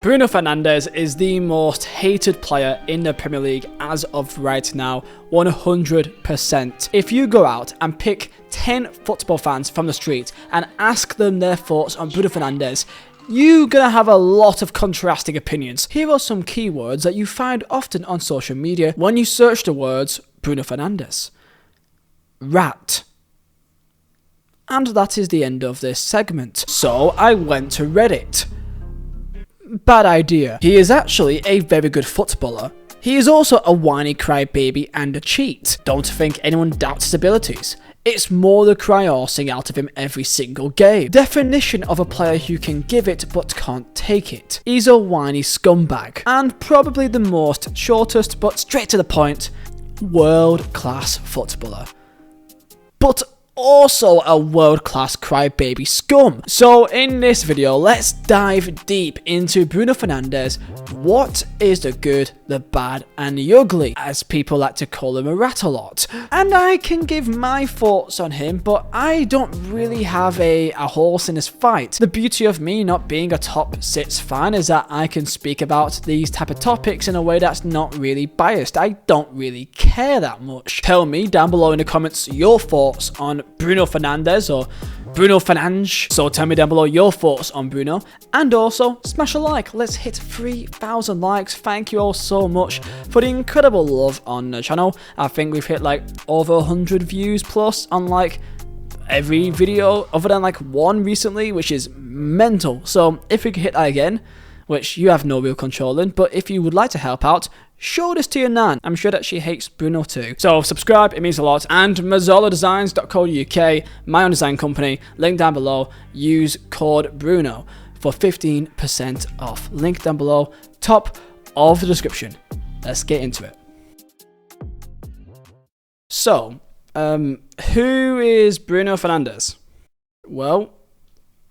Bruno Fernandes is the most hated player in the Premier League as of right now, 100%. If you go out and pick 10 football fans from the street and ask them their thoughts on Bruno Fernandes, you're gonna have a lot of contrasting opinions. Here are some keywords that you find often on social media when you search the words Bruno Fernandes. Rat. And that is the end of this segment. So I went to Reddit. Bad idea. He is actually a very good footballer. He is also a whiny crybaby and a cheat. Don't think anyone doubts his abilities. It's more the cry-horsing out of him every single game. Definition of a player who can give it but can't take it. He's a whiny scumbag. And probably the most shortest but straight to the point, world-class footballer. But also a world-class crybaby scum. So in this video, let's dive deep into Bruno Fernandes. What is the good, the bad, and the ugly, as people like to call him a rat a lot. And I can give my thoughts on him, but I don't really have a horse in this fight. The beauty of me not being a top 6 fan is that I can speak about these type of topics in a way that's not really biased. I don't really care that much. Tell me down below in the comments your thoughts on Bruno Fernandes or Bruno Fernandes. So tell me down below your thoughts on Bruno, and also smash a like. Let's hit 3,000 likes. Thank you all so much for the incredible love on the channel. I think we've hit like over 100 views plus on like every video other than like one recently, which is mental. So if we could hit that again, which you have no real control in, but if you would like to help out, show this to your nan. I'm sure that she hates Bruno too. So subscribe, it means a lot. And mazzoladesigns.co.uk, my own design company, link down below. Use code Bruno for 15% off. Link down below, top of the description. Let's get into it. So, who is Bruno Fernandes? Well,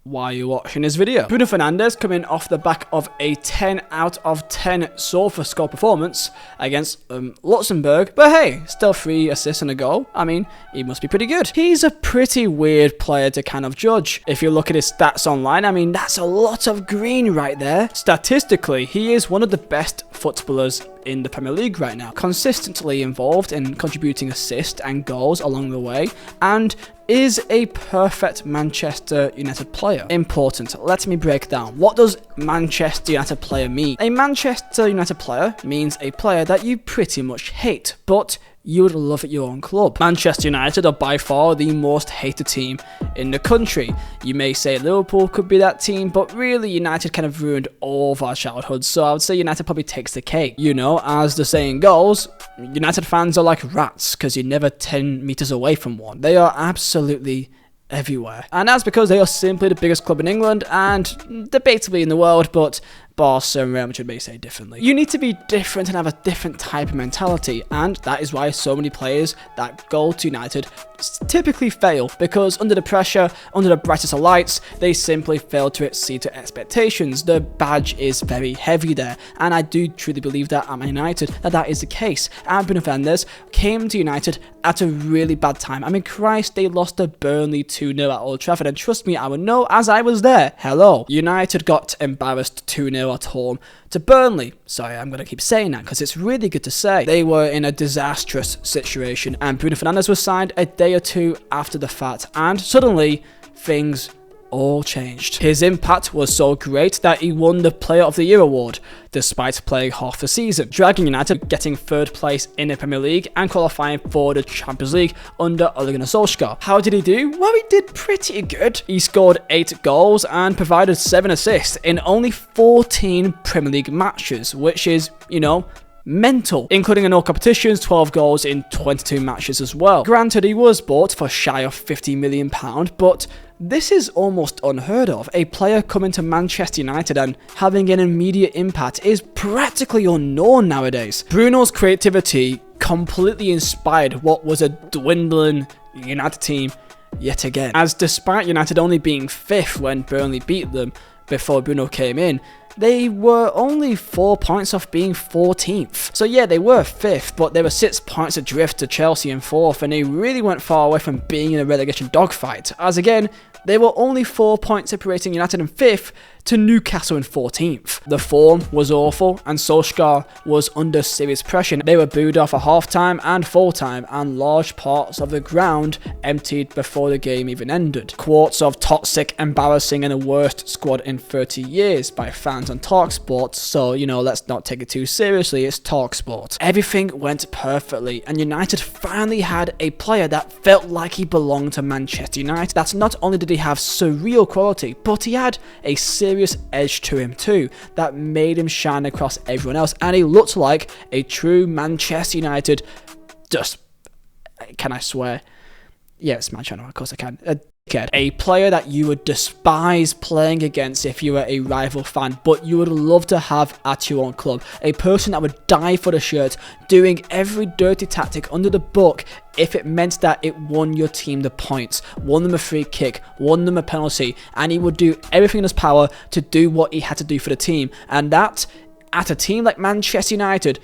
why are you watching this video? Bruno Fernandes coming off the back of a 10 out of 10 SofaScore performance against Luxembourg, but hey, still 3 assists and a goal. I mean, he must be pretty good. He's a pretty weird player to kind of judge. If you look at his stats online, I mean, that's a lot of green right there. Statistically, he is one of the best footballers in the Premier League right now, consistently involved in contributing assists and goals along the way, and is a perfect Manchester United player. Important, let me break down. What does Manchester United player mean? A Manchester United player means a player that you pretty much hate, but you would love at your own club. Manchester United are by far the most hated team in the country. You may say Liverpool could be that team, but really United kind of ruined all of our childhoods, so I would say United probably takes the cake. You know, as the saying goes, United fans are like rats, because you're never 10 meters away from one. They are absolutely everywhere. And that's because they are simply the biggest club in England and debatably in the world, but Barca and Real Madrid may say differently. You need to be different and have a different type of mentality, and that is why so many players that go to United typically fail, because under the pressure, under the brightest of lights, they simply fail to exceed to expectations. The badge is very heavy there, and I do truly believe that at Man United that is the case. And Bruno Fernandes came to United at a really bad time. I mean, Christ, they lost to Burnley 2-0 at Old Trafford, and trust me, I would know as I was there. Hello. United got embarrassed 2-0 at home to Burnley. Sorry, I'm going to keep saying that because it's really good to say. They were in a disastrous situation, and Bruno Fernandes was signed a day or two after the fact, and suddenly things all changed. His impact was so great that he won the Player of the Year award, despite playing half the season, dragging United getting 3rd place in the Premier League and qualifying for the Champions League under Ole Gunnar Solskjaer. How did he do? Well, he did pretty good. He scored 8 goals and provided 7 assists in only 14 Premier League matches, which is, you know, mental, including in all competitions, 12 goals in 22 matches as well. Granted, he was bought for shy of £50 million, but this is almost unheard of. A player coming to Manchester United and having an immediate impact is practically unknown nowadays. Bruno's creativity completely inspired what was a dwindling United team yet again, as despite United only being 5th when Burnley beat them before Bruno came in, they were only 4 points off being 14th. So yeah, they were 5th, but they were 6 points adrift to Chelsea in 4th, and they really went far away from being in a relegation dogfight, as again, they were only 4 points separating United in 5th to Newcastle in 14th. The form was awful and Solskjaer was under serious pressure. They were booed off at half-time and full-time, and large parts of the ground emptied before the game even ended. Quotes of toxic, embarrassing and the worst squad in 30 years by fans on TalkSport, so let's not take it too seriously, it's TalkSport. Everything went perfectly and United finally had a player that felt like he belonged to Manchester United. That's not only did he have surreal quality, but he had a serious edge to him too that made him shine across everyone else, and he looked like a true Manchester United, can I swear? Yeah, it's my channel, of course I can. A player that you would despise playing against if you were a rival fan, but you would love to have at your own club. A person that would die for the shirt, doing every dirty tactic under the book if it meant that it won your team the points, won them a free kick, won them a penalty, and he would do everything in his power to do what he had to do for the team. And that, at a team like Manchester United,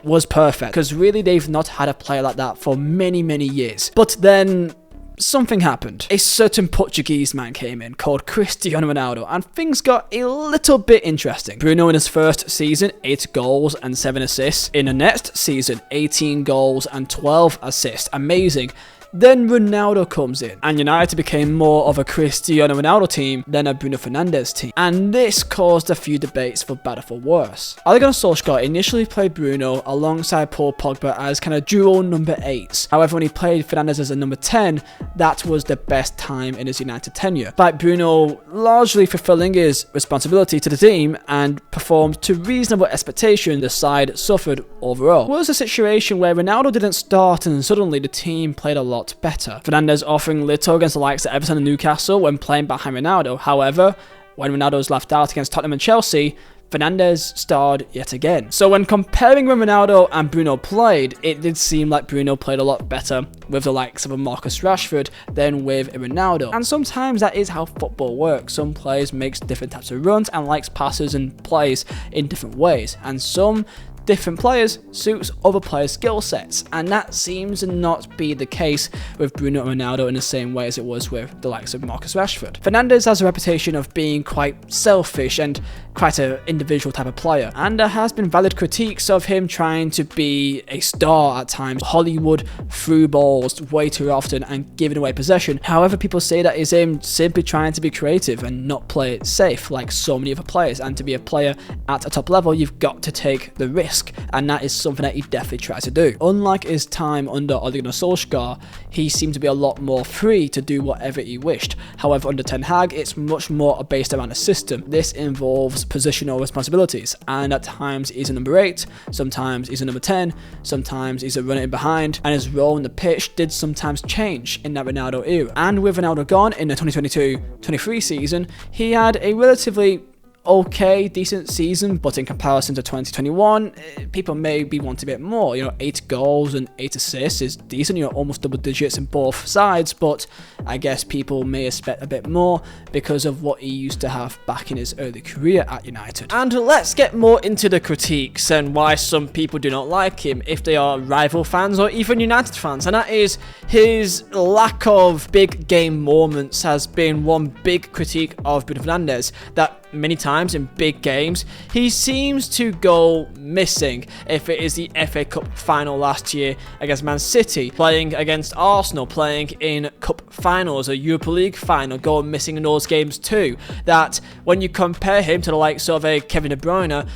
was perfect, because really they've not had a player like that for many, many years. But then something happened. A certain Portuguese man came in called Cristiano Ronaldo, and things got a little bit interesting. Bruno in his first season, 8 goals and 7 assists. In the next season, 18 goals and 12 assists. Amazing. Then Ronaldo comes in, and United became more of a Cristiano Ronaldo team than a Bruno Fernandes team. And this caused a few debates for better for worse. Ole Gunnar Solskjaer initially played Bruno alongside Paul Pogba as kind of dual number 8s. However, when he played Fernandes as a number 10, that was the best time in his United tenure. By Bruno largely fulfilling his responsibility to the team and performed to reasonable expectation, the side suffered overall. It was a situation where Ronaldo didn't start and suddenly the team played a lot better. Fernandes offering little against the likes of Everton and Newcastle when playing behind Ronaldo. However, when Ronaldo was left out against Tottenham and Chelsea, Fernandes starred yet again. So when comparing when Ronaldo and Bruno played, it did seem like Bruno played a lot better with the likes of a Marcus Rashford than with a Ronaldo. And sometimes that is how football works. Some players make different types of runs and likes passes and plays in different ways. And some different players suits other players' skill sets, and that seems to not be the case with Bruno and Ronaldo in the same way as it was with the likes of Marcus Rashford. Fernandes has a reputation of being quite selfish and quite an individual type of player, and there has been valid critiques of him trying to be a star at times, Hollywood through balls way too often and giving away possession. However, people say that is him simply trying to be creative and not play it safe like so many other players, and to be a player at a top level, you've got to take the risk. And that is something that he definitely tries to do. Unlike his time under Ole Gunnar Solskjaer, he seemed to be a lot more free to do whatever he wished. However, under Ten Hag, it's much more based around a system. This involves positional responsibilities, and at times he's a number 8, sometimes he's a number 10, sometimes he's a runner in behind, and his role in the pitch did sometimes change in that Ronaldo era. And with Ronaldo gone in the 2022-23 season, he had a relatively okay, decent season, but in comparison to 2021, people maybe want a bit more. 8 goals and 8 assists is decent, almost double digits in both sides, but I guess people may expect a bit more because of what he used to have back in his early career at United. And let's get more into the critiques and why some people do not like him, if they are rival fans or even United fans, and that is his lack of big game moments has been one big critique of Bruno Fernandes, that many times in big games he seems to go missing. If it is the FA Cup final last year against Man City, playing against Arsenal, playing in cup finals, a Europa League final, going missing in those games too, that when you compare him to the likes of a Kevin De Bruyne,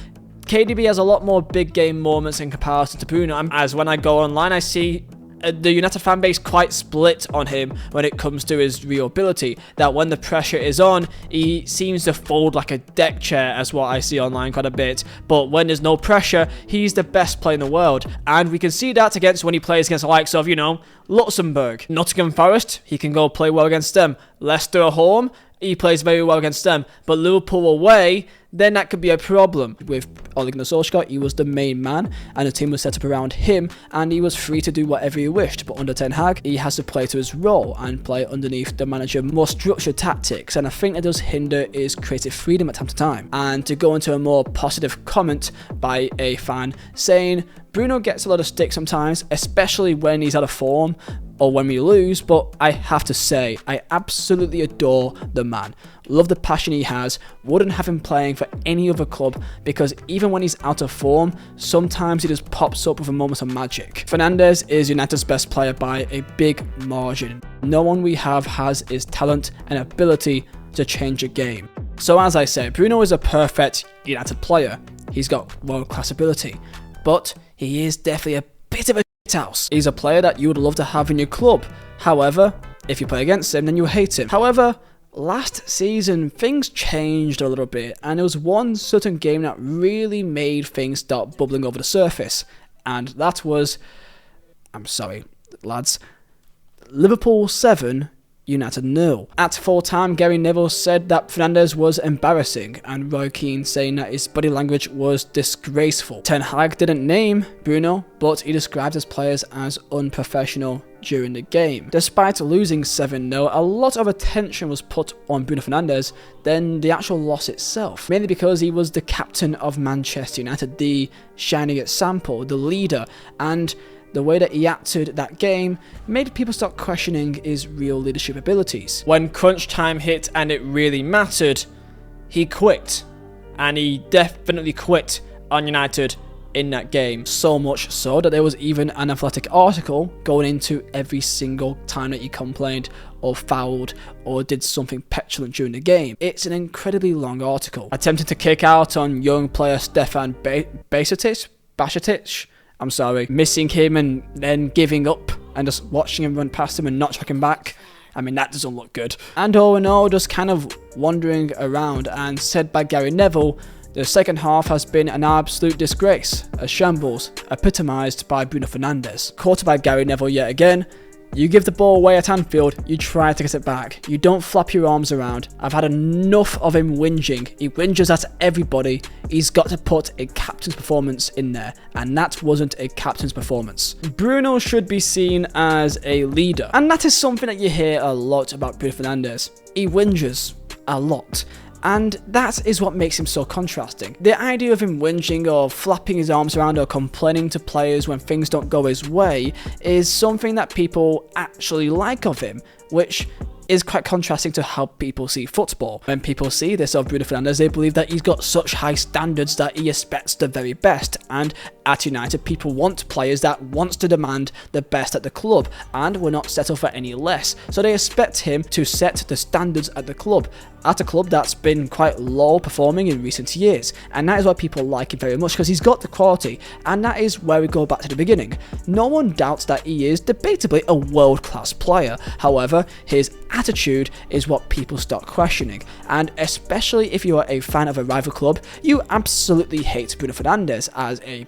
KDB has a lot more big game moments in comparison to Bruno. As when I go online, I see the United fan base quite split on him when it comes to his real ability, that when the pressure is on, he seems to fold like a deck chair, as what I see online quite a bit, but when there's no pressure, he's the best player in the world, and we can see that against when he plays against the likes of, Luxembourg, Nottingham Forest, he can go play well against them, Leicester at home, he plays very well against them, but Liverpool away, then that could be a problem. With Ole Gunnar Solskjaer, he was the main man, and the team was set up around him, and he was free to do whatever he wished. But under Ten Hag, he has to play to his role and play underneath the manager more structured tactics, and I think that does hinder his creative freedom at time to time. And to go into a more positive comment by a fan saying, Bruno gets a lot of stick sometimes, especially when he's out of form, or when we lose, but I have to say, I absolutely adore the man. Love the passion he has, wouldn't have him playing for any other club, because even when he's out of form, sometimes he just pops up with a moment of magic. Fernandes is United's best player by a big margin. No one we have has his talent and ability to change a game. So as I said, Bruno is a perfect United player. He's got world-class ability, but he is definitely a bit of a house. He's a player that you would love to have in your club. However, if you play against him, then you hate him. However, last season, things changed a little bit, and there was one certain game that really made things start bubbling over the surface, and that was, I'm sorry, lads, Liverpool 7, United 0. At full time, Gary Neville said that Fernandes was embarrassing, and Roy Keane saying that his body language was disgraceful. Ten Hag didn't name Bruno, but he described his players as unprofessional during the game. Despite losing 7-0, a lot of attention was put on Bruno Fernandes than the actual loss itself, mainly because he was the captain of Manchester United, the shining example, the leader, and the way that he acted that game made people start questioning his real leadership abilities. When crunch time hit and it really mattered, he quit. And he definitely quit on United in that game. So much so that there was even an Athletic article going into every single time that he complained or fouled or did something petulant during the game. It's an incredibly long article. Attempted to kick out on young player Stefan Bajcetic, I'm sorry, missing him and then giving up and just watching him run past him and not tracking back. I mean, that doesn't look good. And all in all, just kind of wandering around, and said by Gary Neville, the second half has been an absolute disgrace, a shambles, epitomised by Bruno Fernandes. Quoted by Gary Neville yet again, you give the ball away at Anfield, you try to get it back. You don't flap your arms around. I've had enough of him whinging. He whinges at everybody. He's got to put a captain's performance in there, and that wasn't a captain's performance. Bruno should be seen as a leader, and that is something that you hear a lot about Bruno Fernandes. He whinges a lot. And that is what makes him so contrasting. The idea of him whinging or flapping his arms around or complaining to players when things don't go his way is something that people actually like of him, which is quite contrasting to how people see football. When people see this of Bruno Fernandes, they believe that he's got such high standards that he expects the very best, and at United people want players that wants to demand the best at the club and will not settle for any less, so they expect him to set the standards at the club, at a club that's been quite low performing in recent years, and that is why people like him very much, because he's got the quality, and that is where we go back to the beginning. No one doubts that he is debatably a world-class player. However, his attitude is what people start questioning, and especially if you are a fan of a rival club, you absolutely hate Bruno Fernandes as a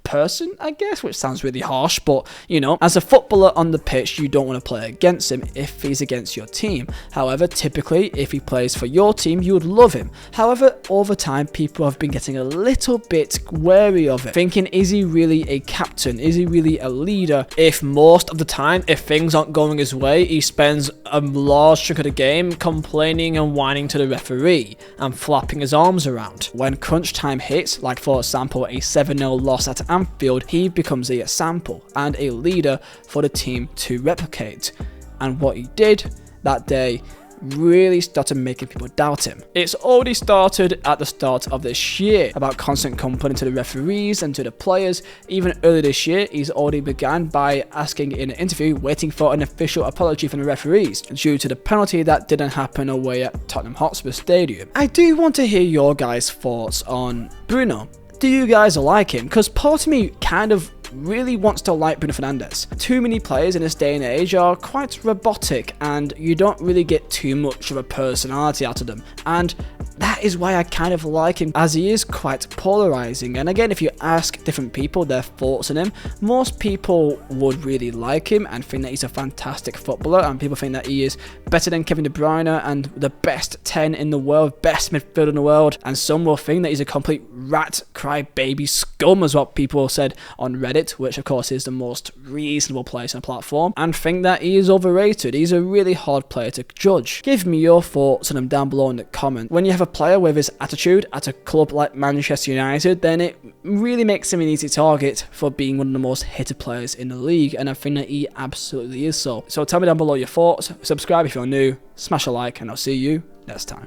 person, I guess, which sounds really harsh, but you know, as a footballer on the pitch, you don't want to play against him if he's against your team. However, typically, if he plays for your team, you would love him. However, over time, people have been getting a little bit wary of it, thinking, is he really a captain? Is he really a leader? If most of the time, if things aren't going his way, he spends a large chunk of the game complaining and whining to the referee and flapping his arms around. When crunch time hits, like for example, a 7-0 loss at Anfield, he becomes a example and a leader for the team to replicate. And what he did that day really started making people doubt him. It's already started at the start of this year about constant complaining to the referees and to the players. Even earlier this year, he's already began by asking in an interview, waiting for an official apology from the referees due to the penalty that didn't happen away at Tottenham Hotspur Stadium. I do want to hear your guys' thoughts on Bruno. Do you guys like him? Because part of me kind of really wants to like Bruno Fernandes. Too many players in this day and age are quite robotic, and you don't really get too much of a personality out of them, and that is why I kind of like him, as he is quite polarizing. And again, if you ask different people their thoughts on him, most people would really like him and think that he's a fantastic footballer, and people think that he is better than Kevin De Bruyne and the best 10 in the world, best midfielder in the world, and some will think that he's a complete rat cry baby scum, as what people said on Reddit. Reddit, which of course is the most reasonable place on the platform, and think that he is overrated. He's a really hard player to judge. Give me your thoughts on him down below in the comment. When you have a player with his attitude at a club like Manchester United, then it really makes him an easy target for being one of the most hated players in the league, and I think that he absolutely is so. So tell me down below your thoughts, subscribe if you're new, smash a like, and I'll see you next time.